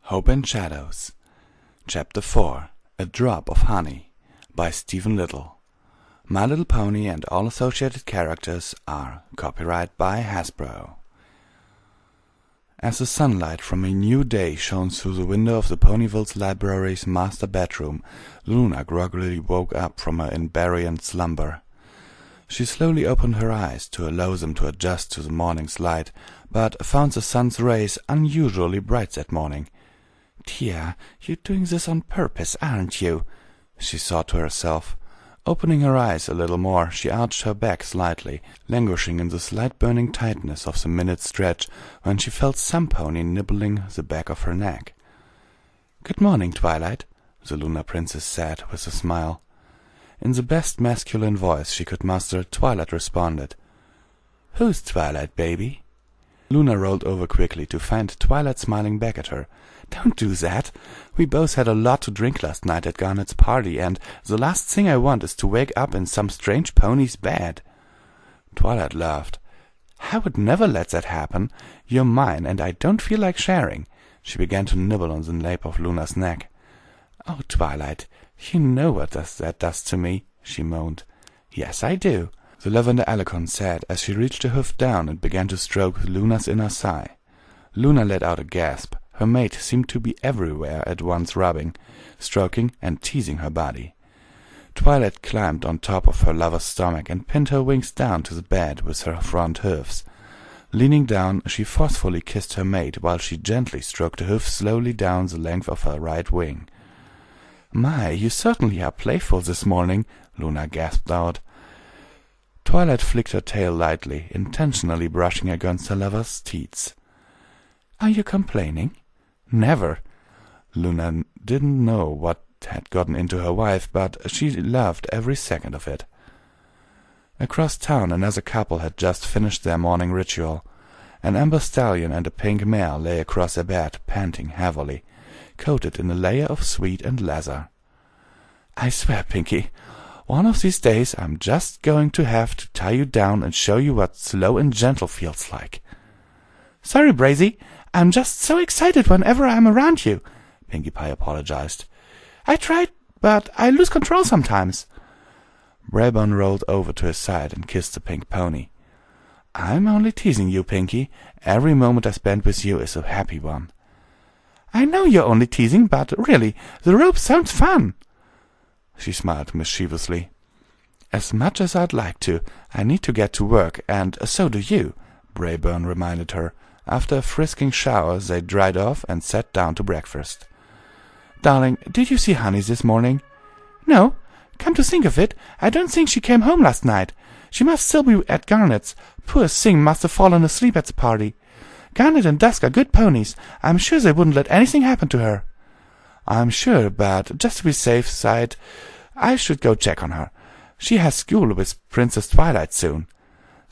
Hope and Shadows, Chapter 4, A Drop of Honey, by Stephen Little. My Little Pony and all associated characters are copyright by Hasbro. As the sunlight from a new day shone through the window of the Pony&Wolf's library's master bedroom, Luna groggily woke up from her invariant slumber. She slowly opened her eyes to allow them to adjust to the morning's light, but found the sun's rays unusually bright that morning. "Dear, you're doing this on purpose, aren't you?" she thought to herself. Opening her eyes a little more, she arched her back slightly, languishing in the slight burning tightness of the minute stretch, when she felt some pony nibbling the back of her neck. "Good morning, Twilight," the Lunar Princess said with a smile. In the best masculine voice she could muster, Twilight responded, "Who's Twilight, baby?" Luna rolled over quickly to find Twilight smiling back at her. "Don't do that. We both had a lot to drink last night at Garnet's party, and the last thing I want is to wake up in some strange pony's bed." Twilight laughed. "I would never let that happen. You're mine, and I don't feel like sharing." She began to nibble on the nape of Luna's neck. "Oh, Twilight, you know what that does to me," she moaned. "Yes, I do," the Lavender Alicon said as she reached a hoof down and began to stroke Luna's inner thigh. Luna let out a gasp. Her mate seemed to be everywhere at once, rubbing, stroking, and teasing her body. Twilight climbed on top of her lover's stomach and pinned her wings down to the bed with her front hoofs. Leaning down, she forcefully kissed her mate while she gently stroked the hoof slowly down the length of her right wing. "My, you certainly are playful this morning," Luna gasped out. Twilight flicked her tail lightly, intentionally brushing against her lover's teats. "Are you complaining?" "Never." Luna didn't know what had gotten into her wife, but she loved every second of it. Across town another couple had just finished their morning ritual. An amber stallion and a pink mare lay across their bed, panting heavily, coated in a layer of sweet and leather. "I swear, Pinkie, one of these days I'm just going to have to tie you down and show you what slow and gentle feels like." "Sorry, Brazy, I'm just so excited whenever I'm around you," Pinkie Pie apologized. "I tried, but I lose control sometimes." Braybon rolled over to his side and kissed the pink pony. "I'm only teasing you, Pinkie. Every moment I spend with you is a happy one." "I know you're only teasing, but really, the rope sounds fun." She smiled mischievously. "As much as I'd like to, I need to get to work, and so do you," Braybon reminded her. After a frisking shower, they dried off and sat down to breakfast. "Darling, did you see Honey this morning?" "No. Come to think of it, I don't think she came home last night. She must still be at Garnet's. Poor thing must have fallen asleep at the party. Garnet and Dusk are good ponies. I'm sure they wouldn't let anything happen to her." "I'm sure, but just to be safe side, I should go check on her. She has school with Princess Twilight soon."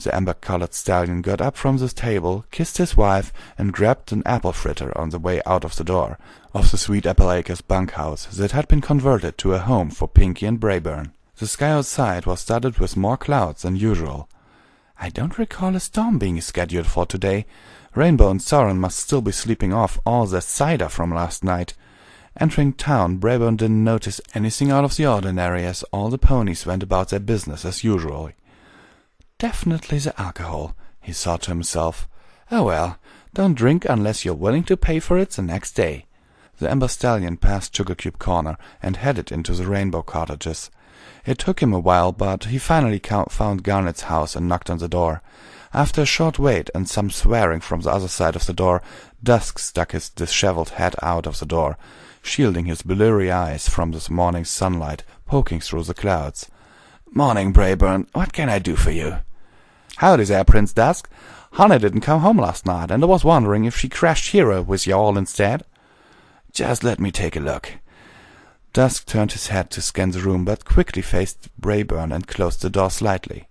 The amber-colored stallion got up from the table, kissed his wife, and grabbed an apple fritter on the way out of the door of the Sweet Apple Acres bunkhouse that had been converted to a home for Pinkie and Braybon. The sky outside was studded with more clouds than usual. "I don't recall a storm being scheduled for today. Rainbow and Soren must still be sleeping off all the cider from last night." Entering town, Braybon didn't notice anything out of the ordinary as all the ponies went about their business as usual. "Definitely the alcohol," he thought to himself. "Oh well, don't drink unless you're willing to pay for it the next day." The amber stallion passed Sugar Cube Corner and headed into the Rainbow Cottages. It took him a while, but he finally found Garnet's house and knocked on the door. After a short wait and some swearing from the other side of the door, Dusk stuck his disheveled head out of the door, shielding his bleary eyes from the morning sunlight poking through the clouds. "Morning, Braybon. What can I do for you?" "Howdy there, Prince Dusk. Honey didn't come home last night, and I was wondering if she crashed here with you all instead." "Just let me take a look." Dusk turned his head to scan the room, but quickly faced Braybon and closed the door slightly.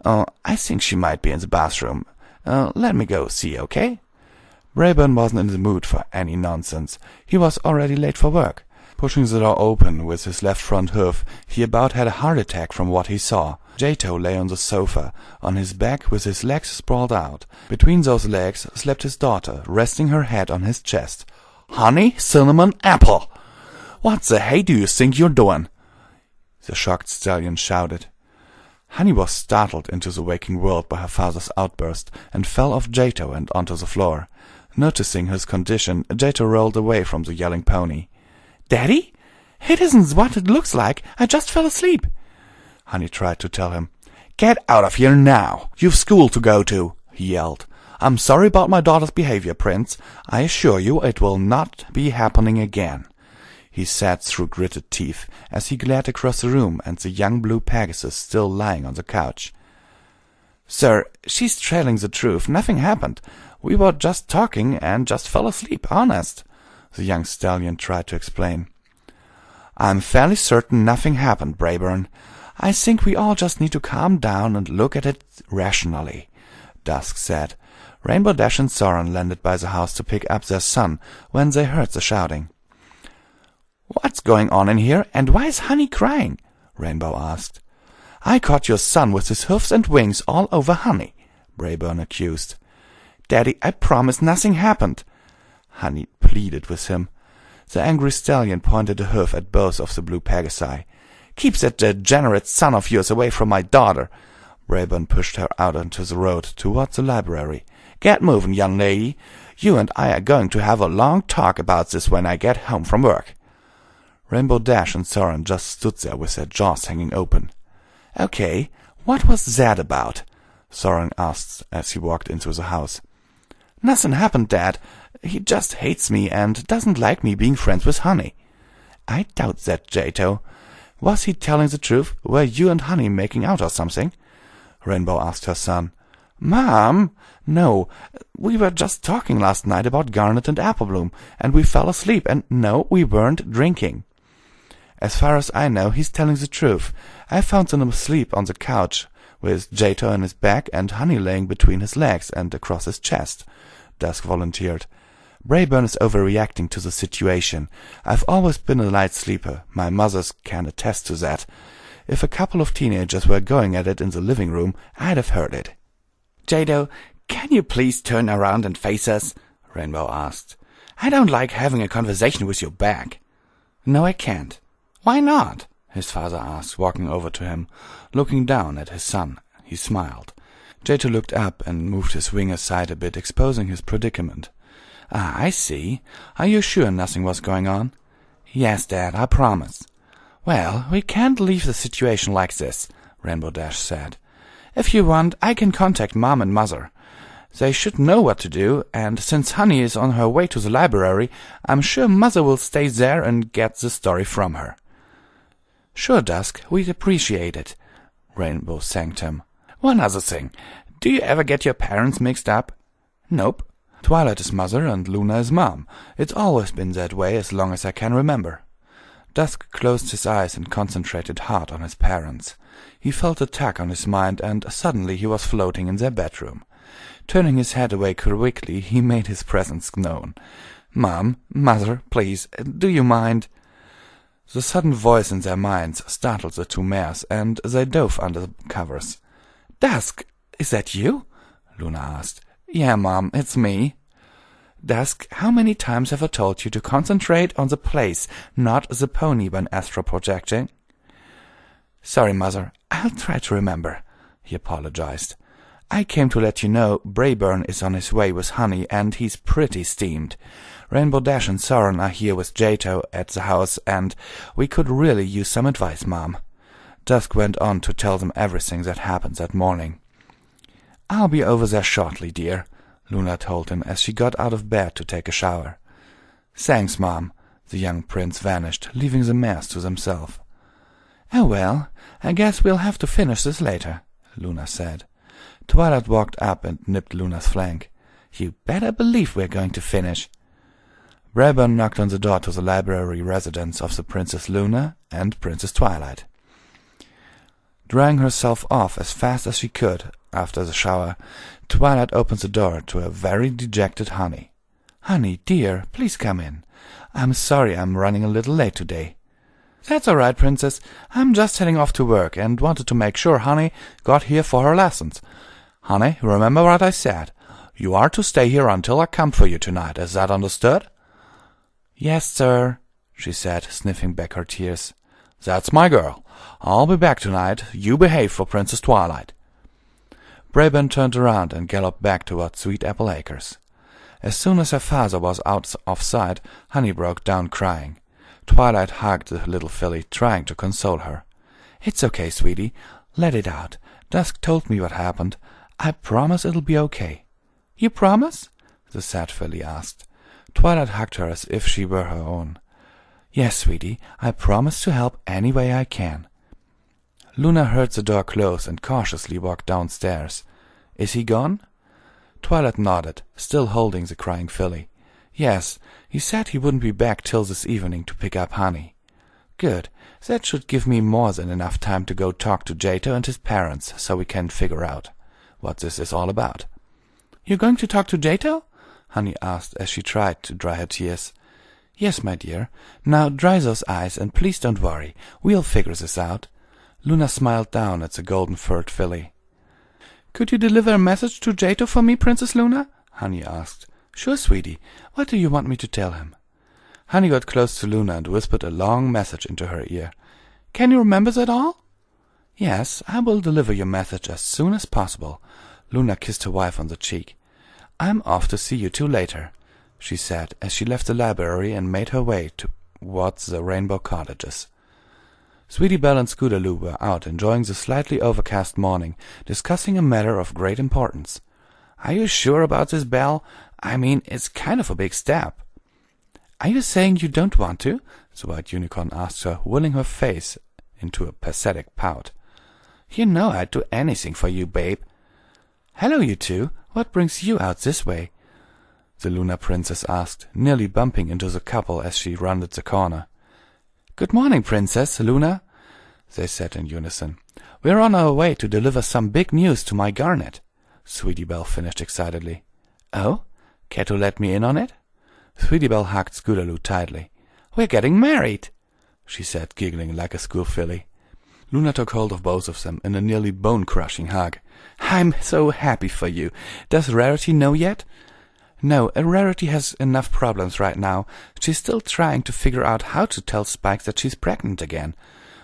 I think she might be in the bathroom. Let me go see, okay?" Braybon wasn't in the mood for any nonsense. He was already late for work. Pushing the door open with his left front hoof, he about had a heart attack from what he saw. Jato lay on the sofa, on his back with his legs sprawled out. Between those legs slept his daughter, resting her head on his chest. Honey, cinnamon, apple! What the hey do you think you're doing?" the shocked stallion shouted. Honey was startled into the waking world by her father's outburst and fell off Jato and onto the floor. Noticing his condition, Jato rolled away from the yelling pony. "Daddy? It isn't what it looks like. I just fell asleep." Honey tried to tell him. "Get out of here now. You've school to go to," he yelled. "I'm sorry about my daughter's behavior, Prince. I assure you it will not be happening again," he said through gritted teeth as he glared across the room and the young blue Pegasus still lying on the couch. "Sir, she's telling the truth. Nothing happened. We were just talking and just fell asleep, honest," the young stallion tried to explain. "I'm fairly certain nothing happened, Brayburn. I think we all just need to calm down and look at it rationally," Dusk said. Rainbow Dash and Soren landed by the house to pick up their son when they heard the shouting. "What's going on in here, and why is Honey crying?" Rainbow asked. "I caught your son with his hoofs and wings all over Honey," Brayburn accused. "Daddy, I promise nothing happened," Honey pleaded with him. The angry stallion pointed a hoof at both of the blue Pegasi. "Keep that degenerate son of yours away from my daughter." Brayburn pushed her out onto the road toward the library. "Get moving, young lady. You and I are going to have a long talk about this when I get home from work." Rainbow Dash and Soren just stood there with their jaws hanging open. "Okay, what was that about?" Soren asked as he walked into the house. "Nothing happened, Dad. He just hates me and doesn't like me being friends with Honey." "I doubt that, Jato. Was he telling the truth? Were you and Honey making out or something?" Rainbow asked her son. "Mom! No, we were just talking last night about Garnet and Applebloom, and we fell asleep, and no, we weren't drinking." "As far as I know, he's telling the truth. I found him asleep on the couch, with Jato on his back and Honey laying between his legs and across his chest," Dusk volunteered. "Brayburn is overreacting to the situation. I've always been a light sleeper. My mothers can attest to that. If a couple of teenagers were going at it in the living room, I'd have heard it." "Jato, can you please turn around and face us?" Rainbow asked. "I don't like having a conversation with your back." "No, I can't." "Why not?" his father asked, walking over to him. Looking down at his son, he smiled. Jato looked up and moved his wing aside a bit, exposing his predicament. "Ah, I see. Are you sure nothing was going on?" "Yes, Dad, I promise." "Well, we can't leave the situation like this," Rainbow Dash said. "If you want, I can contact Mom and Mother. They should know what to do, and since Honey is on her way to the library, I'm sure Mother will stay there and get the story from her." "Sure, Dusk, we'd appreciate it," Rainbow thanked him. "One other thing. Do you ever get your parents mixed up?" "Nope. Twilight is Mother and Luna is Mom. It's always been that way as long as I can remember." Dusk closed his eyes and concentrated hard on his parents. He felt a tug on his mind, and suddenly he was floating in their bedroom. Turning his head away quickly, he made his presence known. "Mom, Mother, please, do you mind?" The sudden voice in their minds startled the two mares, and they dove under the covers. "Dusk, is that you?" Luna asked. "Yeah, Mom, it's me." "Dusk, how many times have I told you to concentrate on the place, not the pony when astral projecting?" "Sorry, Mother, I'll try to remember," he apologized. "I came to let you know Brayburn is on his way with Honey, and he's pretty steamed. Rainbow Dash and Soren are here with Jato at the house, and we could really use some advice, Mom." Dusk went on to tell them everything that happened that morning. "I'll be over there shortly, dear," Luna told him as she got out of bed to take a shower. "Thanks, Mom." The young prince vanished, leaving the mares to themselves. "Oh well, I guess we'll have to finish this later," Luna said. Twilight walked up and nipped Luna's flank. "You better believe we're going to finish." Brayburn knocked on the door to the library residence of the Princess Luna and Princess Twilight. Drying herself off as fast as she could after the shower, Twilight opened the door to a very dejected Honey. "Honey, dear, please come in. I'm sorry I'm running a little late today." "That's all right, Princess. I'm just heading off to work and wanted to make sure Honey got here for her lessons. Honey, remember what I said. You are to stay here until I come for you tonight. Is that understood?" "Yes, sir," she said, sniffing back her tears. "That's my girl. I'll be back tonight. You behave for Princess Twilight." Braeburn turned around and galloped back toward Sweet Apple Acres. As soon as her father was out of sight, Honey broke down crying. Twilight hugged the little filly, trying to console her. "It's okay, sweetie. Let it out. Dusk told me what happened. I promise it'll be okay." "You promise?" the sad filly asked. Twilight hugged her as if she were her own. "Yes, sweetie, I promise to help any way I can." Luna heard the door close and cautiously walked downstairs. "Is he gone?" Twilight nodded, still holding the crying filly. "Yes, he said he wouldn't be back till this evening to pick up Honey." "Good. That should give me more than enough time to go talk to Jato and his parents, so we can figure out what this is all about." "You're going to talk to Jato?" Honey asked as she tried to dry her tears. "Yes, my dear. Now dry those eyes, and please don't worry. We'll figure this out." Luna smiled down at the golden-furred filly. "Could you deliver a message to Jato for me, Princess Luna?" Honey asked. "Sure, sweetie. What do you want me to tell him?" Honey got close to Luna and whispered a long message into her ear. "Can you remember that all?" "Yes, I will deliver your message as soon as possible." Luna kissed her wife on the cheek. "I'm off to see you two later," she said as she left the library and made her way towards the Rainbow Cottages. Sweetie Belle and Scootaloo were out enjoying the slightly overcast morning, discussing a matter of great importance. "Are you sure about this, Belle? I mean, it's kind of a big step." "Are you saying you don't want to?" the White Unicorn asked her, willing her face into a pathetic pout. "You know I'd do anything for you, babe." "Hello, you two. What brings you out this way?" the Lunar Princess asked, nearly bumping into the couple as she rounded the corner. "Good morning, Princess Luna," they said in unison. "We're on our way to deliver some big news to my Garnet," Sweetie Belle finished excitedly. "Oh? Care to let me in on it?" Sweetie Belle hugged Scootaloo tightly. "We're getting married," she said, giggling like a school filly. Luna took hold of both of them in a nearly bone-crushing hug. "I'm so happy for you. Does Rarity know yet?" "No, Rarity has enough problems right now. She's still trying to figure out how to tell Spike that she's pregnant again,"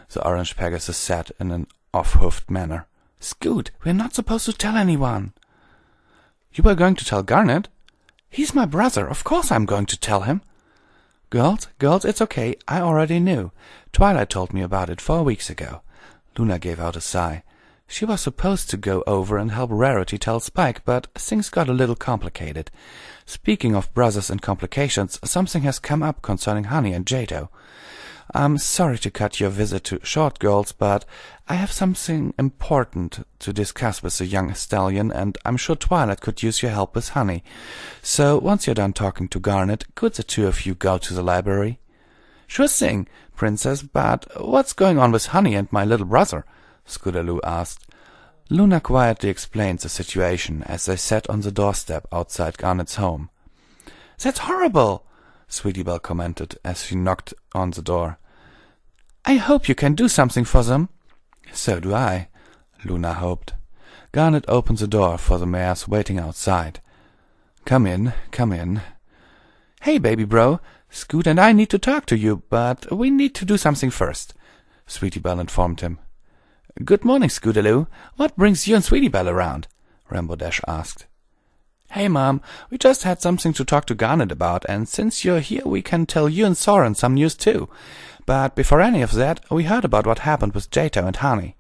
the Orange Pegasus said in an off-hoofed manner. "Scoot, we're not supposed to tell anyone." "You were going to tell Garnet?" "He's my brother. Of course I'm going to tell him." Girls, it's okay. I already knew. Twilight told me about it 4 weeks ago." Luna gave out a sigh. "She was supposed to go over and help Rarity tell Spike, but things got a little complicated. Speaking of brothers and complications, something has come up concerning Honey and Jato. I'm sorry to cut your visit short, girls, but I have something important to discuss with the young stallion, and I'm sure Twilight could use your help with Honey. So once you're done talking to Garnet, could the two of you go to the library?" "Sure thing, Princess, but what's going on with Honey and my little brother?" Scootaloo asked. Luna quietly explained the situation as they sat on the doorstep outside Garnet's home. "That's horrible," Sweetie Belle commented as she knocked on the door. "I hope you can do something for them." "So do I," Luna hoped. Garnet opened the door for the mares waiting outside. Come in. "Hey, baby bro, Scoot and I need to talk to you, but we need to do something first," Sweetie Belle informed him. "Good morning, Scootaloo. What brings you and Sweetie Belle around?" Rainbow Dash asked. "Hey, Mom, we just had something to talk to Garnet about, and since you're here we can tell you and Soren some news too. But before any of that, we heard about what happened with Jato and Honey."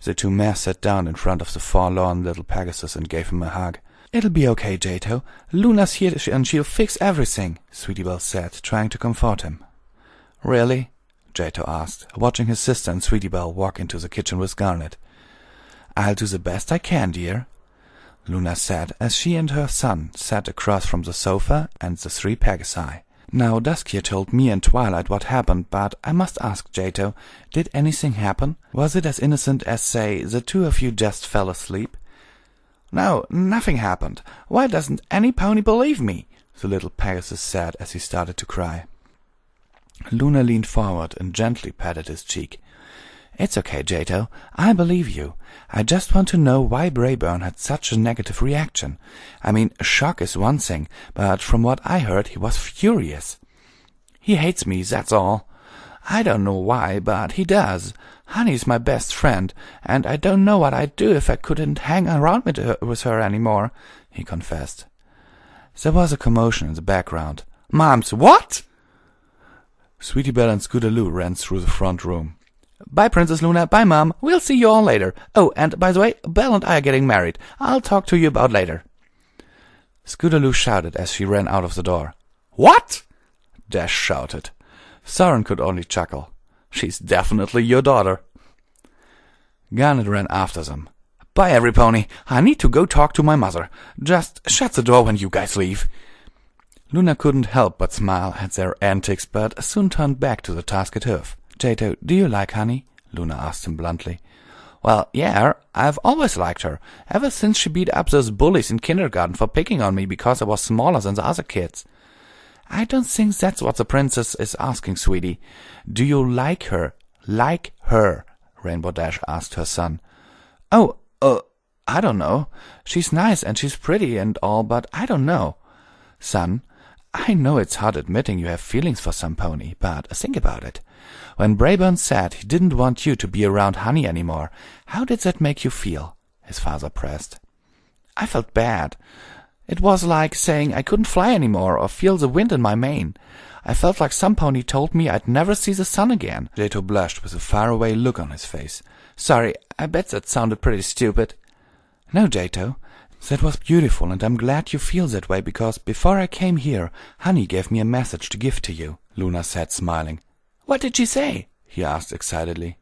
The two mares sat down in front of the forlorn little Pegasus and gave him a hug. "It'll be okay, Jato. Luna's here and she'll fix everything," Sweetie Belle said, trying to comfort him. "Really?" Jato asked, watching his sister and Sweetie Belle walk into the kitchen with Garnet. "I'll do the best I can, dear," Luna said as she and her son sat across from the sofa and the 3 Pegasi. "Now, Dusk here told me and Twilight what happened, but I must ask, Jato, did anything happen? Was it as innocent as, say, the two of you just fell asleep?" "No, nothing happened. Why doesn't any pony believe me?" the little Pegasus said as he started to cry. Luna leaned forward and gently patted his cheek. "It's okay, Jato. I believe you. I just want to know why Braeburn had such a negative reaction. I mean, shock is one thing, but from what I heard, he was furious." He hates me, that's all. I don't know why, but he does. Honey's my best friend, and I don't know what I'd do if I couldn't hang around with her anymore," he confessed. There was a commotion in the background. "Mom's what?" Sweetie Belle and Scootaloo ran through the front room. "Bye, Princess Luna. Bye, Mom. We'll see you all later. Oh, and by the way, Belle and I are getting married. I'll talk to you about later." Scootaloo shouted as she ran out of the door. "What?" Dash shouted. Soren could only chuckle. "She's definitely your daughter." Garnet ran after them. "Bye, every pony. I need to go talk to my mother. Just shut the door when you guys leave." Luna couldn't help but smile at their antics, but soon turned back to the task at hand. "Jato, do you like Honey?" Luna asked him bluntly. "Well, yeah, I've always liked her, ever since she beat up those bullies in kindergarten for picking on me because I was smaller than the other kids." "I don't think that's what the princess is asking, sweetie. Do you like her?" "Like her?" Rainbow Dash asked her son. "Oh, I don't know. She's nice and she's pretty and all, but I don't know." "Son, I know it's hard admitting you have feelings for some pony, but think about it. When Brayburn said he didn't want you to be around Honey anymore, how did that make you feel?" his father pressed. "I felt bad. It was like saying I couldn't fly anymore or feel the wind in my mane. I felt like some pony told me I'd never see the sun again." Jato blushed with a faraway look on his face. "Sorry, I bet that sounded pretty stupid." "No, Jato. That was beautiful, and I'm glad you feel that way, because before I came here, Honey gave me a message to give to you," Luna said, smiling. "What did she say?" he asked excitedly.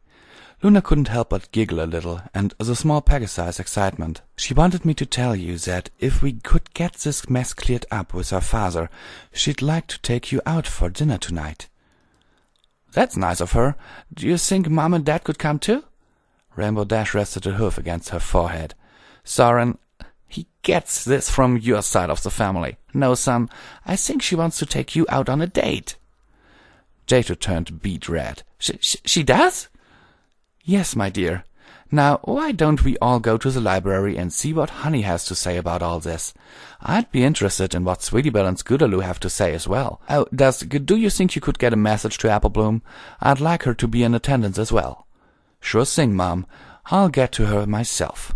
Luna couldn't help but giggle a little, and the small Pegasus excitement. "She wanted me to tell you that if we could get this mess cleared up with her father, she'd like to take you out for dinner tonight." "That's nice of her. Do you think Mom and Dad could come too?" Rainbow Dash rested a hoof against her forehead. "Soren, he gets this from your side of the family. No, son, I think she wants to take you out on a date." Jato turned beet red. She does?" "Yes, my dear. Now, why don't we all go to the library and see what Honey has to say about all this? I'd be interested in what Sweetie Belle and Scootaloo have to say as well. Oh, do you think you could get a message to Applebloom? I'd like her to be in attendance as well." "Sure thing, Mom. I'll get to her myself,"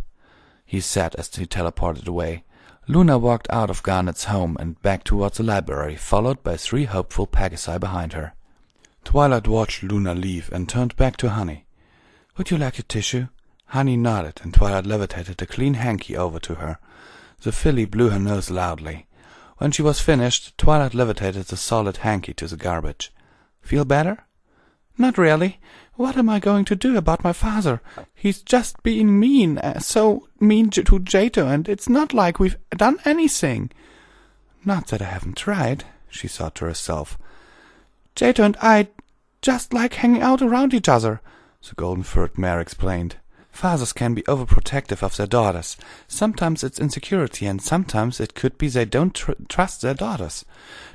he said as he teleported away. Luna walked out of Garnet's home and back towards the library, followed by 3 hopeful Pegasi behind her. Twilight watched Luna leave and turned back to Honey. "Would you like a tissue?" Honey nodded, and Twilight levitated a clean hanky over to her. The filly blew her nose loudly. When she was finished, Twilight levitated the solid hanky to the garbage. "Feel better?" "Not really. What am I going to do about my father? He's just being mean, so mean to Jato, and it's not like we've done anything." "Not that I haven't tried," she thought to herself. "Jato and I just like hanging out around each other," the golden-furred mare explained. "Fathers can be overprotective of their daughters. Sometimes it's insecurity, and sometimes it could be they don't trust their daughters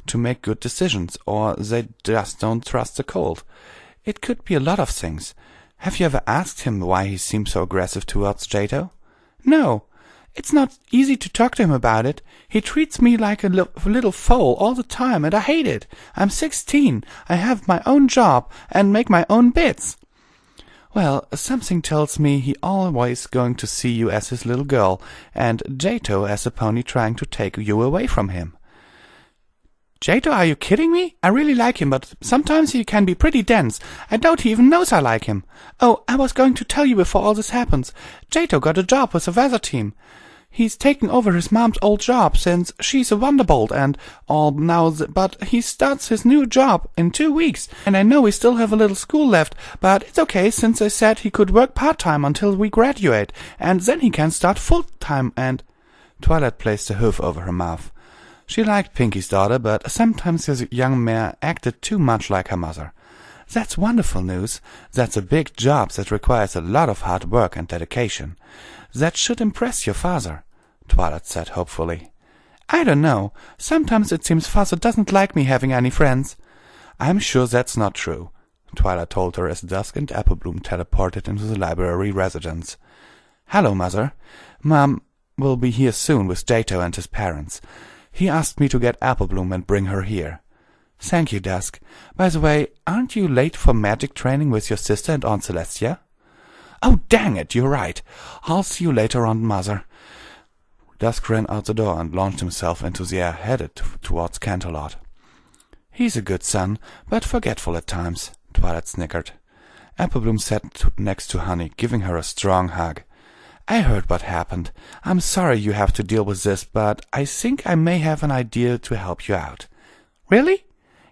to make good decisions, or they just don't trust the colt. It could be a lot of things. Have you ever asked him why he seems so aggressive towards Jato?" "No. It's not easy to talk to him about it. He treats me like a little foal all the time, and I hate it. I'm 16. I have my own job and make my own bits." "Well, something tells me he always going to see you as his little girl, and Jato as a pony trying to take you away from him." "Jato, are you kidding me? I really like him, but sometimes he can be pretty dense. I doubt he even knows I like him. Oh, I was going to tell you before all this happens. Jato got a job with the weather team. He's taken over his mom's old job since she's a Wonderbolt and all now, but he starts his new job in 2 weeks, and I know we still have a little school left, but it's okay since they said he could work part-time until we graduate, and then he can start full-time and—" Twilight placed a hoof over her mouth. She liked Pinkie's daughter, but sometimes the young mare acted too much like her mother. "That's wonderful news. That's a big job that requires a lot of hard work and dedication. That should impress your father," Twilight said hopefully. "I don't know. Sometimes it seems father doesn't like me having any friends." "I'm sure that's not true," Twilight told her as Dusk and Applebloom teleported into the library residence. "Hello, Mother. Mom will be here soon with Jato and his parents. He asked me to get Applebloom and bring her here." Thank you, Dusk. By the way, aren't you late for magic training with your sister and Aunt Celestia? Oh, dang it, you're right. I'll see you later, Aunt Mother. Dusk ran out the door and launched himself into the air, headed towards Canterlot. He's a good son, but forgetful at times, Twilight snickered. Applebloom sat next to Honey, giving her a strong hug. I heard what happened. I'm sorry you have to deal with this, but I think I may have an idea to help you out. Really?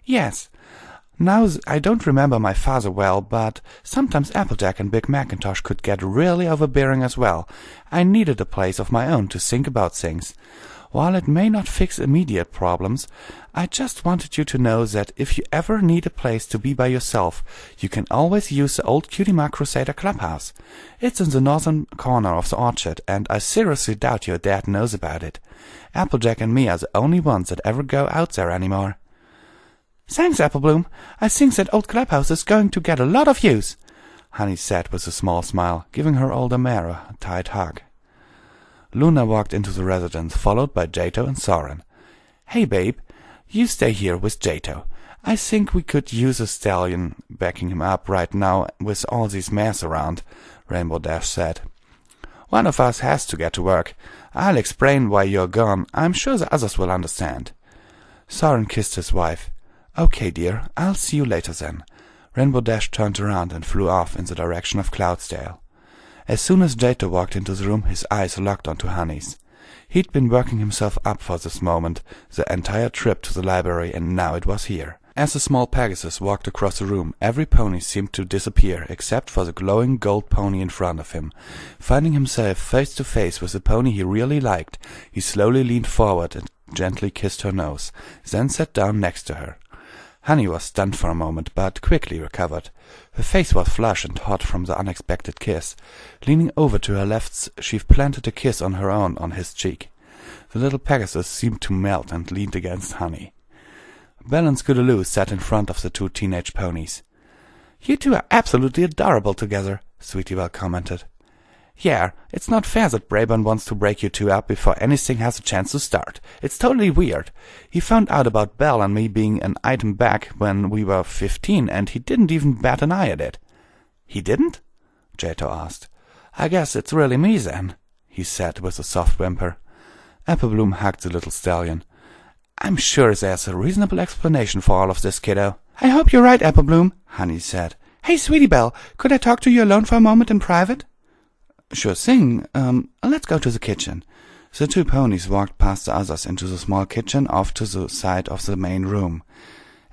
Yes. Now, I don't remember my father well, but sometimes Applejack and Big Macintosh could get really overbearing as well. I needed a place of my own to think about things. While it may not fix immediate problems, I just wanted you to know that if you ever need a place to be by yourself, you can always use the old Cutie Mark Crusader clubhouse. It's in the northern corner of the orchard, and I seriously doubt your dad knows about it. Applejack and me are the only ones that ever go out there anymore. Thanks, Applebloom. I think that old clubhouse is going to get a lot of use, Honey said with a small smile, giving her older mare a tight hug. Luna walked into the residence, followed by Jato and Soren. Hey, babe, you stay here with Jato. I think we could use a stallion backing him up right now with all these mares around, Rainbow Dash said. One of us has to get to work. I'll explain why you're gone. I'm sure the others will understand. Soren kissed his wife. Okay, dear, I'll see you later then. Rainbow Dash turned around and flew off in the direction of Cloudsdale. As soon as Jato walked into the room, his eyes locked onto Honey's. He'd been working himself up for this moment, the entire trip to the library, and now it was here. As the small Pegasus walked across the room, every pony seemed to disappear, except for the glowing gold pony in front of him. Finding himself face to face with a pony he really liked, he slowly leaned forward and gently kissed her nose, then sat down next to her. Honey was stunned for a moment, but quickly recovered. Her face was flushed and hot from the unexpected kiss. Leaning over to her left, she planted a kiss on her own on his cheek. The little Pegasus seemed to melt and leaned against Honey. Belle and Scootaloo sat in front of the two teenage ponies. You two are absolutely adorable together, Sweetie Belle commented. Yeah, it's not fair that Braeburn wants to break you two up before anything has a chance to start. It's totally weird. He found out about Belle and me being an item back when we were 15, and he didn't even bat an eye at it. He didn't? Jato asked. I guess it's really me then, he said with a soft whimper. Applebloom hugged the little stallion. I'm sure there's a reasonable explanation for all of this, kiddo. I hope you're right, Applebloom, Honey said. Hey, Sweetie Belle, could I talk to you alone for a moment in private? Sure thing. Let's go to the kitchen. The two ponies walked past the others into the small kitchen off to the side of the main room.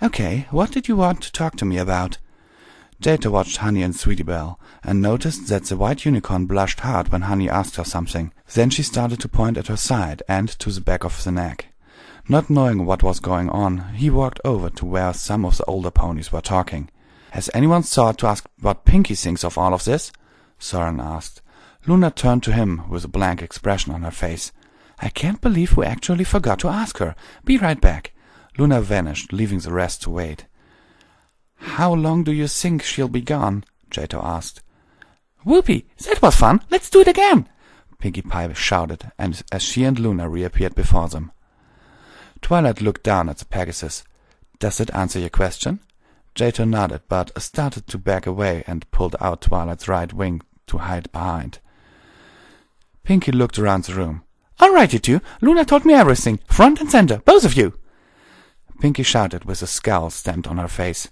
Okay, what did you want to talk to me about? Jato watched Honey and Sweetie Belle, and noticed that the white unicorn blushed hard when Honey asked her something. Then she started to point at her side and to the back of the neck. Not knowing what was going on, he walked over to where some of the older ponies were talking. Has anyone thought to ask what Pinkie thinks of all of this? Soren asked. Luna turned to him with a blank expression on her face. I can't believe we actually forgot to ask her. Be right back. Luna vanished, leaving the rest to wait. How long do you think she'll be gone? Jato asked. Whoopee! That was fun! Let's do it again! Pinkie Pie shouted, and as she and Luna reappeared before them. Twilight looked down at the Pegasus. Does it answer your question? Jato nodded, but started to back away and pulled out Twilight's right wing to hide behind. Pinkie looked around the room. All right, you two. Luna told me everything. Front and center, both of you. Pinkie shouted with a scowl stamped on her face.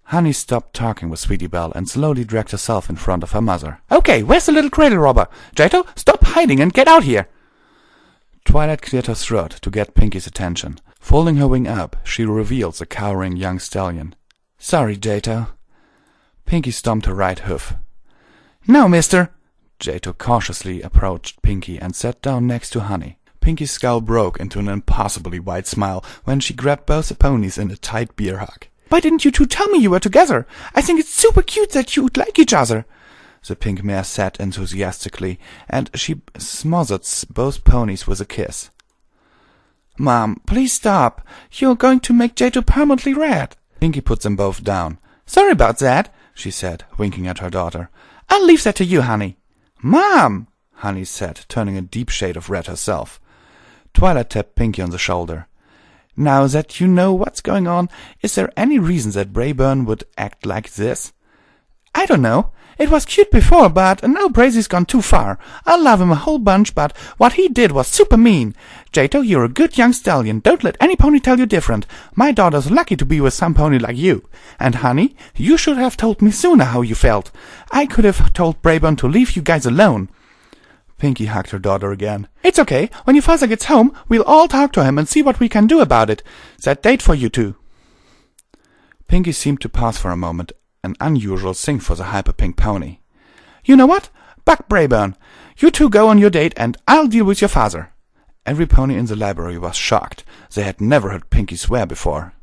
Honey stopped talking with Sweetie Belle and slowly dragged herself in front of her mother. Okay, where's the little cradle robber? Jato, stop hiding and get out here. Twilight cleared her throat to get Pinkie's attention. Folding her wing up, she revealed the cowering young stallion. Sorry, Jato. Pinkie stomped her right hoof. No, mister. Jato cautiously approached Pinkie and sat down next to Honey. Pinkie's scowl broke into an impossibly wide smile when she grabbed both the ponies in a tight bear hug. Why didn't you two tell me you were together? I think it's super cute that you would like each other, the pink mare said enthusiastically, and she smothered both ponies with a kiss. Mom, please stop. You're going to make Jato permanently red. Pinkie put them both down. Sorry about that, she said, winking at her daughter. I'll leave that to you, Honey. Mom, Honey said, turning a deep shade of red herself. Twilight tapped Pinkie on the shoulder. Now that you know what's going on, is there any reason that Brayburn would act like this? I don't know. It was cute before, but now Brazy's gone too far. I love him a whole bunch, but what he did was super mean. Jato, you're a good young stallion. Don't let any pony tell you different. My daughter's lucky to be with some pony like you. And, honey, you should have told me sooner how you felt. I could have told Brayburn to leave you guys alone. Pinkie hugged her daughter again. It's okay. When your father gets home, we'll all talk to him and see what we can do about it. That date for you two. Pinkie seemed to pause for a moment, an unusual thing for the hyper-pink pony. You know what? Buck Brayburn. You two go on your date and I'll deal with your father. Every pony in the library was shocked. They had never heard Pinkie swear before.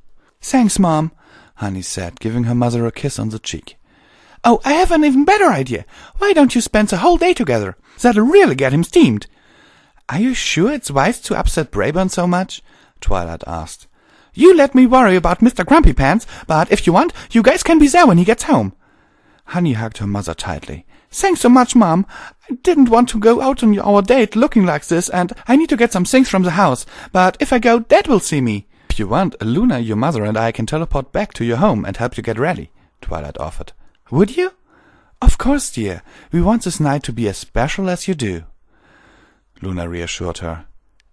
Thanks, Mom, Honey said, giving her mother a kiss on the cheek. Oh, I have an even better idea. Why don't you spend the whole day together? That'll really get him steamed. Are you sure it's wise to upset Brayburn so much? Twilight asked. You let me worry about Mr. Grumpy Pants, but if you want, you guys can be there when he gets home. Honey hugged her mother tightly. Thanks so much, Mom. I didn't want to go out on our date looking like this, and I need to get some things from the house. But if I go, Dad will see me. If you want, Luna, your mother, and I can teleport back to your home and help you get ready, Twilight offered. Would you? Of course, dear. We want this night to be as special as you do, Luna reassured her.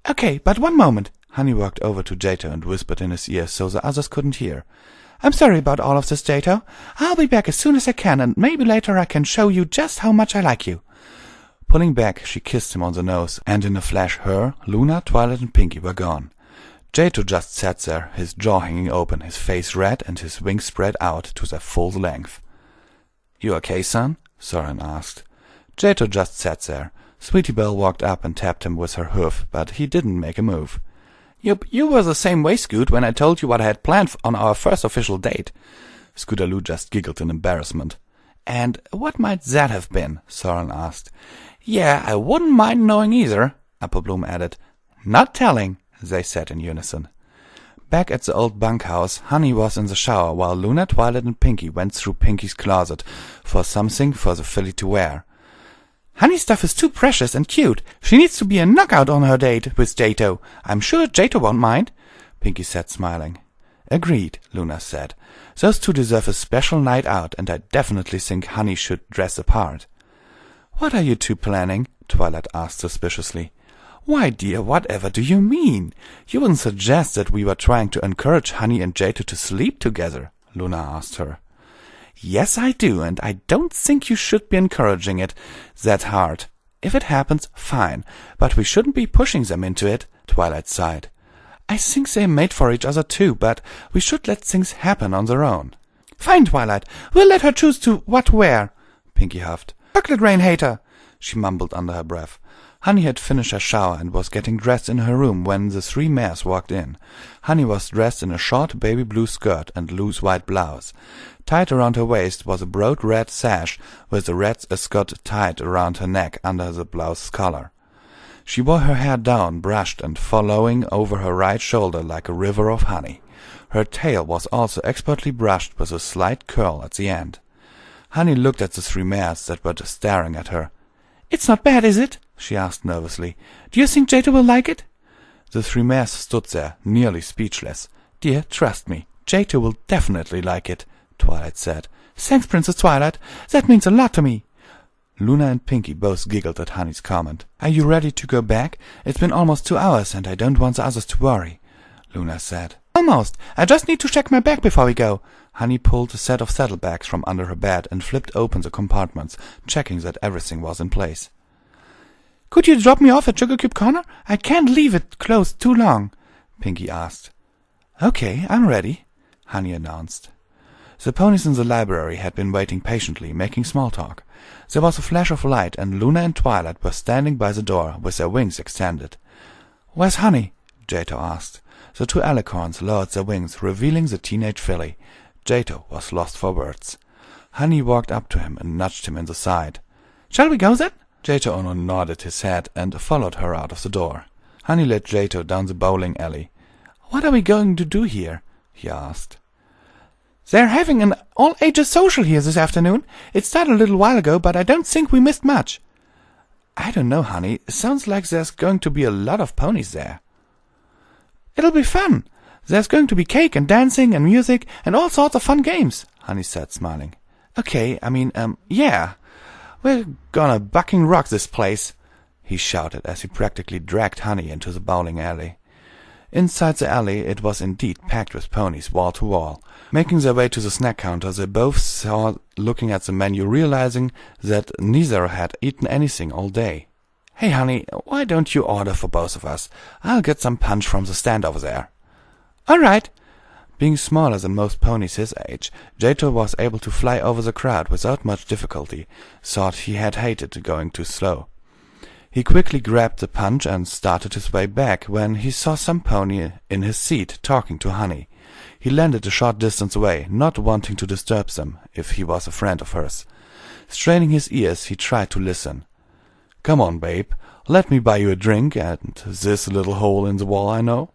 Okay, but one moment. Honey walked over to Jato and whispered in his ear so the others couldn't hear. I'm sorry about all of this, Jato. I'll be back as soon as I can, and maybe later I can show you just how much I like you. Pulling back, she kissed him on the nose, and in a flash her, Luna, Twilight, and Pinkie were gone. Jato just sat there, his jaw hanging open, his face red, and his wings spread out to their full length. You okay, son? Soren asked. Jato just sat there. Sweetie Belle walked up and tapped him with her hoof, but he didn't make a move. You were the same way, Scoot, when I told you what I had planned on our first official date. Scootaloo just giggled in embarrassment. And what might that have been? Soren asked. Yeah, I wouldn't mind knowing either, Applebloom added. Not telling, they said in unison. Back at the old bunkhouse, Honey was in the shower while Luna, Twilight, and Pinkie went through Pinkie's closet for something for the filly to wear. Honey's stuff is too precious and cute. She needs to be a knockout on her date with Jato. I'm sure Jato won't mind, Pinkie said, smiling. Agreed, Luna said. Those two deserve a special night out, and I definitely think Honey should dress the part. What are you two planning? Twilight asked suspiciously. Why, dear, whatever do you mean? You wouldn't suggest that we were trying to encourage Honey and Jato to sleep together, Luna asked her. Yes, I do, and I don't think you should be encouraging it that hard. If it happens, fine, but we shouldn't be pushing them into it, Twilight sighed. I think they're made for each other too, but we should let things happen on their own. Fine, Twilight. We'll let her choose what to wear, Pinkie huffed. Chocolate rain hater, she mumbled under her breath. Honey had finished her shower and was getting dressed in her room when the three mares walked in. Honey was dressed in a short baby blue skirt and loose white blouse. Tied around her waist was a broad red sash with a red ascot tied around her neck under the blouse's collar. She wore her hair down, brushed and flowing over her right shoulder like a river of honey. Her tail was also expertly brushed with a slight curl at the end. Honey looked at the three mares that were staring at her. It's not bad, is it? She asked nervously. Do you think Jato will like it? The three mares stood there, nearly speechless. Dear, trust me, Jato will definitely like it, Twilight said. Thanks, Princess Twilight. That means a lot to me. Luna and Pinkie both giggled at Honey's comment. Are you ready to go back? It's been almost 2 hours, and I don't want the others to worry, Luna said. Almost. I just need to check my bag before we go. Honey pulled a set of saddlebags from under her bed and flipped open the compartments, checking that everything was in place. Could you drop me off at Sugar Cube Corner? I can't leave it closed too long, Pinkie asked. Okay, I'm ready, Honey announced. The ponies in the library had been waiting patiently, making small talk. There was a flash of light, and Luna and Twilight were standing by the door with their wings extended. Where's Honey? Jato asked. The two alicorns lowered their wings, revealing the teenage filly. Jato was lost for words. Honey walked up to him and nudged him in the side. Shall we go then? Jato only nodded his head and followed her out of the door. Honey led Jato down the bowling alley. What are we going to do here? He asked. They're having an all-ages social here this afternoon. It started a little while ago, but I don't think we missed much. I don't know, Honey. It sounds like there's going to be a lot of ponies there. It'll be fun. There's going to be cake and dancing and music and all sorts of fun games, Honey said, smiling. Okay, yeah. We're gonna bucking rock this place, he shouted as he practically dragged Honey into the bowling alley. Inside the alley it was indeed packed with ponies wall to wall. Making their way to the snack counter, they both saw looking at the menu, realizing that neither had eaten anything all day. Hey, Honey, why don't you order for both of us? I'll get some punch from the stand over there. All right. Being smaller than most ponies his age, Jato was able to fly over the crowd without much difficulty, thought he had hated going too slow. He quickly grabbed the punch and started his way back when he saw some pony in his seat talking to Honey. He landed a short distance away, not wanting to disturb them if he was a friend of hers. Straining his ears, he tried to listen. Come on, babe, let me buy you a drink and this little hole in the wall I know.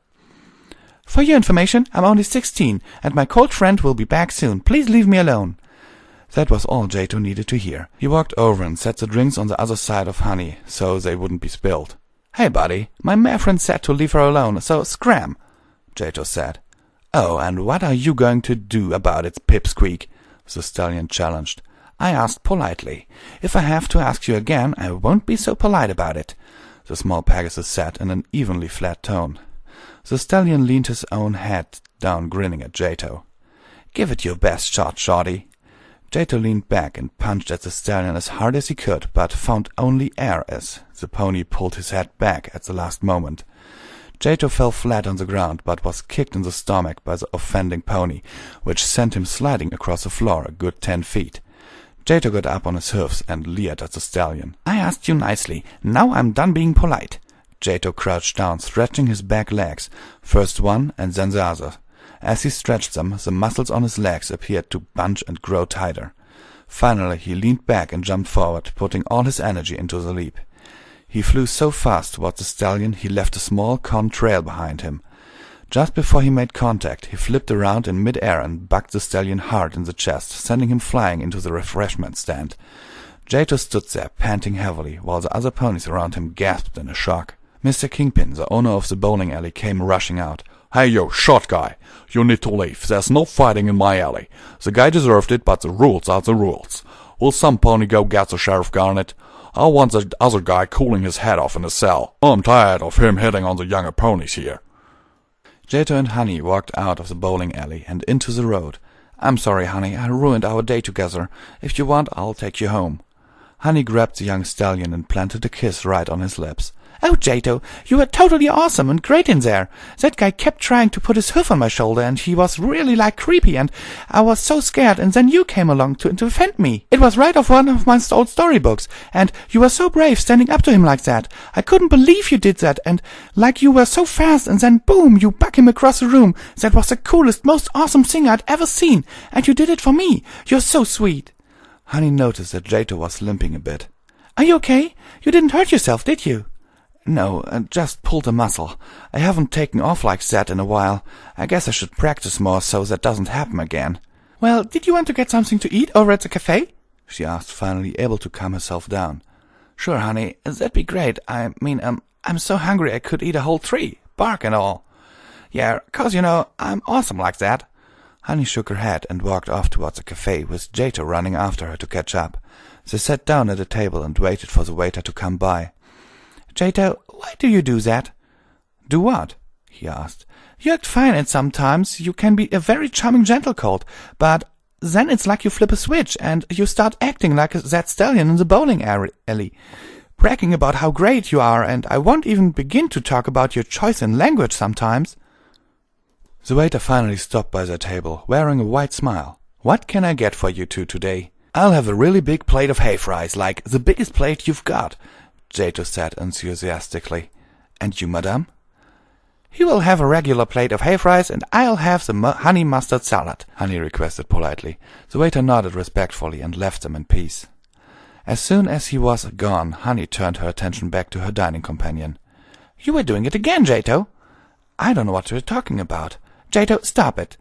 For your information, I'm only 16, and my cold friend will be back soon. Please leave me alone. That was all Jato needed to hear. He walked over and set the drinks on the other side of Honey, so they wouldn't be spilled. Hey, buddy, my mare friend said to leave her alone, so scram, Jato said. Oh, and what are you going to do about it, pipsqueak? The stallion challenged. I asked politely. If I have to ask you again, I won't be so polite about it, the small Pegasus said in an evenly flat tone. The stallion leaned his own head down, grinning at Jato. Give it your best shot, shorty. Jato leaned back and punched at the stallion as hard as he could, but found only air as the pony pulled his head back at the last moment. Jato fell flat on the ground, but was kicked in the stomach by the offending pony, which sent him sliding across the floor a good 10 feet. Jato got up on his hoofs and leered at the stallion. I asked you nicely. Now I'm done being polite. Jato crouched down, stretching his back legs, first one and then the other. As he stretched them, the muscles on his legs appeared to bunch and grow tighter. Finally, he leaned back and jumped forward, putting all his energy into the leap. He flew so fast toward the stallion he left a small con trail behind him. Just before he made contact, he flipped around in mid-air and bucked the stallion hard in the chest, sending him flying into the refreshment stand. Jato stood there, panting heavily, while the other ponies around him gasped in a shock. Mr. Kingpin, the owner of the bowling alley, came rushing out. Hey, you short guy, you need to leave. There's no fighting in my alley. The guy deserved it, but the rules are the rules. Will some pony go get the Sheriff Garnet? I want the other guy cooling his head off in a cell. I'm tired of him hitting on the younger ponies here. Jato and Honey walked out of the bowling alley and into the road. I'm sorry, Honey, I ruined our day together. If you want, I'll take you home. Honey grabbed the young stallion and planted a kiss right on his lips. Oh, Jato, you were totally awesome and great in there. That guy kept trying to put his hoof on my shoulder, and he was really, creepy, and I was so scared, and then you came along to defend me. It was right off one of my old storybooks, and you were so brave standing up to him like that. I couldn't believe you did that, and you were so fast, and then boom, you buck him across the room. That was the coolest, most awesome thing I'd ever seen, and you did it for me. You're so sweet. Honey noticed that Jato was limping a bit. Are you okay? You didn't hurt yourself, did you? No, just pulled a muscle. I haven't taken off like that in a while. I guess I should practice more so that doesn't happen again. Well, did you want to get something to eat over at the cafe? She asked, finally able to calm herself down. Sure, honey, that'd be great. I'm so hungry I could eat a whole tree, bark and all. Yeah, 'cause, I'm awesome like that. Honey shook her head and walked off towards the cafe, with Jato running after her to catch up. They sat down at a table and waited for the waiter to come by. Jato, why do you do that? Do what? He asked. You act fine, and sometimes you can be a very charming gentle colt, but then it's like you flip a switch, and you start acting like that stallion in the bowling alley, bragging about how great you are, and I won't even begin to talk about your choice in language sometimes. The waiter finally stopped by their table, wearing a wide smile. What can I get for you two today? I'll have a really big plate of hay fries, like the biggest plate you've got, Jato said enthusiastically. And you, madame? He will have a regular plate of hay fries, and I'll have the honey mustard salad, Honey requested politely. The waiter nodded respectfully and left them in peace. As soon as he was gone, Honey turned her attention back to her dining companion. You were doing it again, Jato. I don't know what you're talking about. Jato, stop it,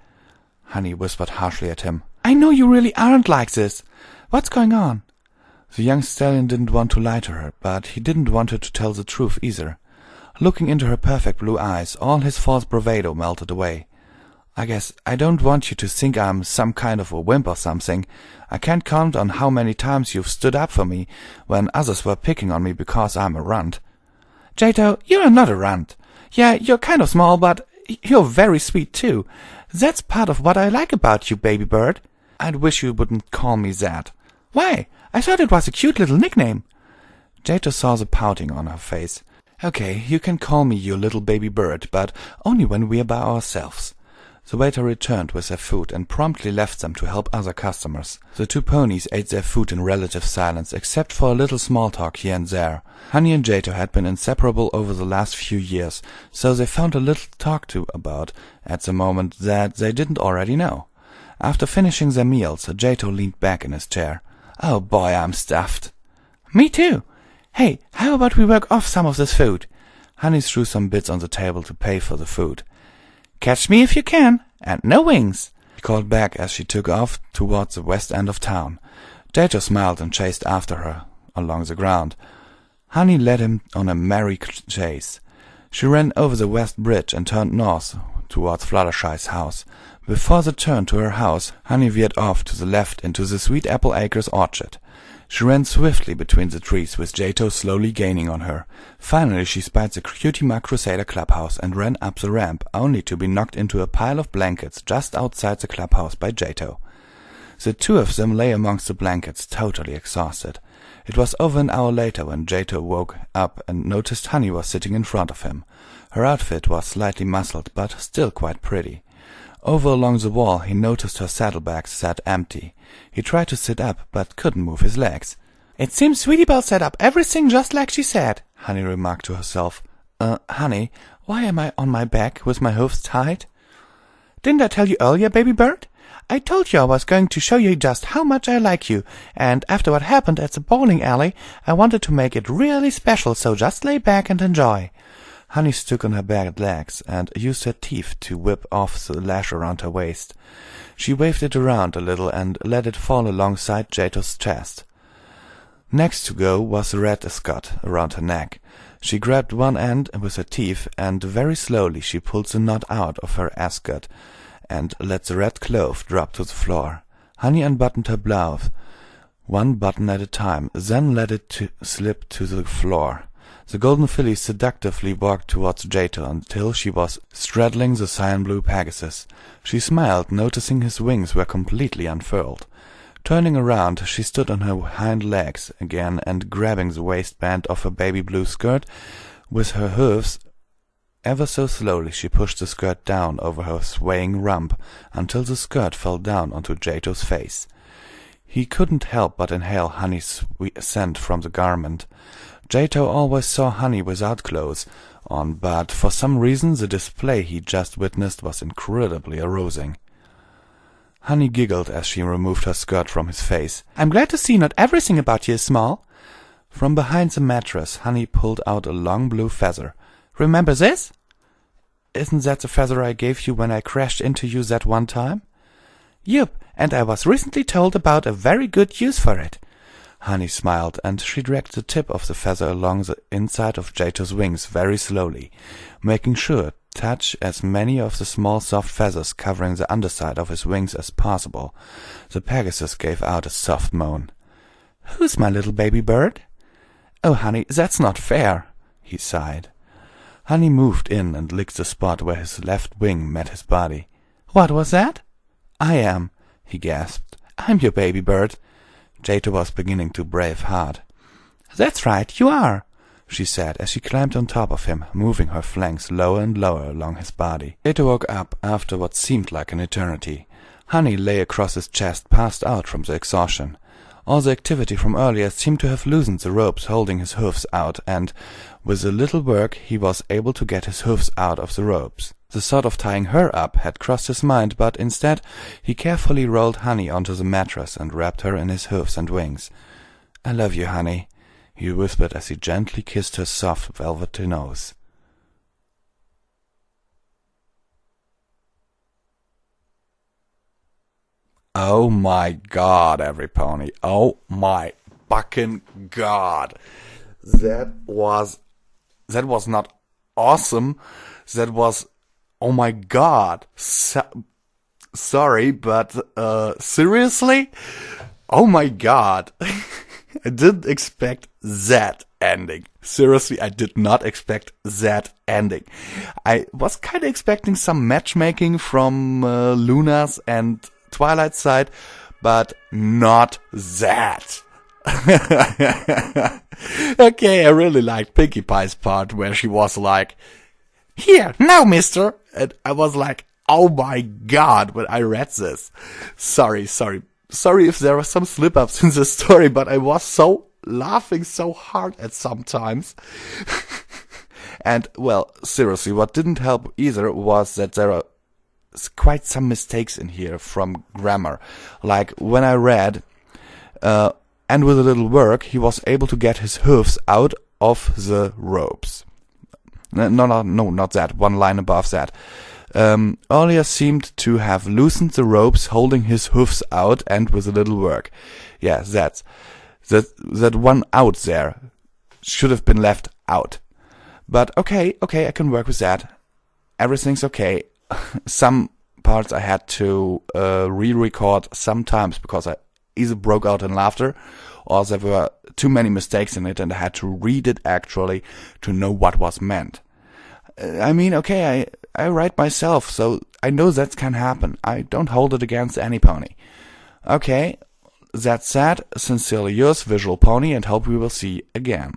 Honey whispered harshly at him. I know you really aren't like this. What's going on? The young stallion didn't want to lie to her, but he didn't want her to tell the truth either. Looking into her perfect blue eyes, all his false bravado melted away. I guess I don't want you to think I'm some kind of a wimp or something. I can't count on how many times you've stood up for me when others were picking on me because I'm a runt. Jato, you're not a runt. Yeah, you're kind of small, but you're very sweet too. That's part of what I like about you, baby bird. I'd wish you wouldn't call me that. Why? I thought it was a cute little nickname. Jato saw the pouting on her face. Okay, you can call me your little baby bird, but only when we're by ourselves. The waiter returned with their food and promptly left them to help other customers. The two ponies ate their food in relative silence, except for a little small talk here and there. Honey and Jato had been inseparable over the last few years, so they found a little to talk to about at the moment that they didn't already know. After finishing their meals, Jato leaned back in his chair. Oh boy, I'm stuffed. Me too. Hey, how about we work off some of this food? Honey threw some bits on the table to pay for the food. Catch me if you can, and no wings, she called back as she took off towards the west end of town. Jato smiled and chased after her along the ground. Honey led him on a merry chase. She ran over the west bridge and turned north towards Fluttershy's house. Before the turn to her house, Honey veered off to the left into the Sweet Apple Acres orchard. She ran swiftly between the trees, with Jato slowly gaining on her. Finally she spied the Cutie Mark Crusader clubhouse and ran up the ramp, only to be knocked into a pile of blankets just outside the clubhouse by Jato. The two of them lay amongst the blankets, totally exhausted. It was over an hour later when Jato woke up and noticed Honey was sitting in front of him. Her outfit was slightly muscled, but still quite pretty. Over along the wall he noticed her saddlebags sat empty. He tried to sit up, but couldn't move his legs. It seems Sweetie Belle set up everything just like she said, Honey remarked to herself. Honey, why am I on my back with my hoofs tied? Didn't I tell you earlier, baby bird? I told you I was going to show you just how much I like you, and after what happened at the bowling alley, I wanted to make it really special, so just lay back and enjoy. Honey stood on her back legs and used her teeth to whip off the lash around her waist. She waved it around a little and let it fall alongside Jato's chest. Next to go was the red ascot around her neck. She grabbed one end with her teeth, and very slowly she pulled the knot out of her ascot and let the red cloth drop to the floor. Honey unbuttoned her blouse, one button at a time, then let it slip to the floor. The golden filly seductively walked towards Jato until she was straddling the cyan-blue Pegasus. She smiled, noticing his wings were completely unfurled. Turning around, she stood on her hind legs again and grabbing the waistband of her baby blue skirt with her hoofs, ever so slowly she pushed the skirt down over her swaying rump until the skirt fell down onto Jato's face. He couldn't help but inhale Honey's scent from the garment. Jato always saw Honey without clothes on, but for some reason the display he just witnessed was incredibly arousing. Honey giggled as she removed her skirt from his face. I'm glad to see not everything about you is small. From behind the mattress, Honey pulled out a long blue feather. Remember this? Isn't that the feather I gave you when I crashed into you that one time? Yup, and I was recently told about a very good use for it. Honey smiled, and she dragged the tip of the feather along the inside of Jato's wings very slowly, making sure to touch as many of the small soft feathers covering the underside of his wings as possible. The Pegasus gave out a soft moan. Who's my little baby bird? Oh, Honey, that's not fair, he sighed. Honey moved in and licked the spot where his left wing met his body. What was that? I am, he gasped. I'm your baby bird. Jato was beginning to brave hard. That's right, you are, she said as she climbed on top of him, moving her flanks lower and lower along his body. Jato woke up after what seemed like an eternity. Honey lay across his chest, passed out from the exhaustion. All the activity from earlier seemed to have loosened the ropes holding his hoofs out, and with a little work he was able to get his hoofs out of the ropes. The thought of tying her up had crossed his mind, but instead he carefully rolled Honey onto the mattress and wrapped her in his hoofs and wings. I love you, Honey, he whispered as he gently kissed her soft velvety nose. Oh my God, every pony. Oh my fucking God. That was not awesome. That was Oh my god. Sorry, but, seriously? Oh my god. I didn't expect that ending. Seriously, I did not expect that ending. I was kind of expecting some matchmaking from Luna's and Twilight's side, but not that. Okay, I really liked Pinkie Pie's part where she was like, "Here, now, mister." And I was like, oh my god, when I read this. Sorry if there were some slip-ups in the story, but I was so laughing so hard at sometimes. And, well, seriously, what didn't help either was that there are quite some mistakes in here from grammar. Like, when I read, and with a little work, he was able to get his hoofs out of the ropes. No, not that. One line above that. Earlier seemed to have loosened the ropes holding his hoofs out, and with a little work. Yeah, that one out there should have been left out. But okay, I can work with that. Everything's okay. Some parts I had to re-record sometimes because I either broke out in laughter or there were too many mistakes in it and I had to read it actually to know what was meant. I mean, okay, I write myself, so I know that can happen. I don't hold it against any pony. Okay, that said, sincerely yours, Visual Pony, and hope we will see again.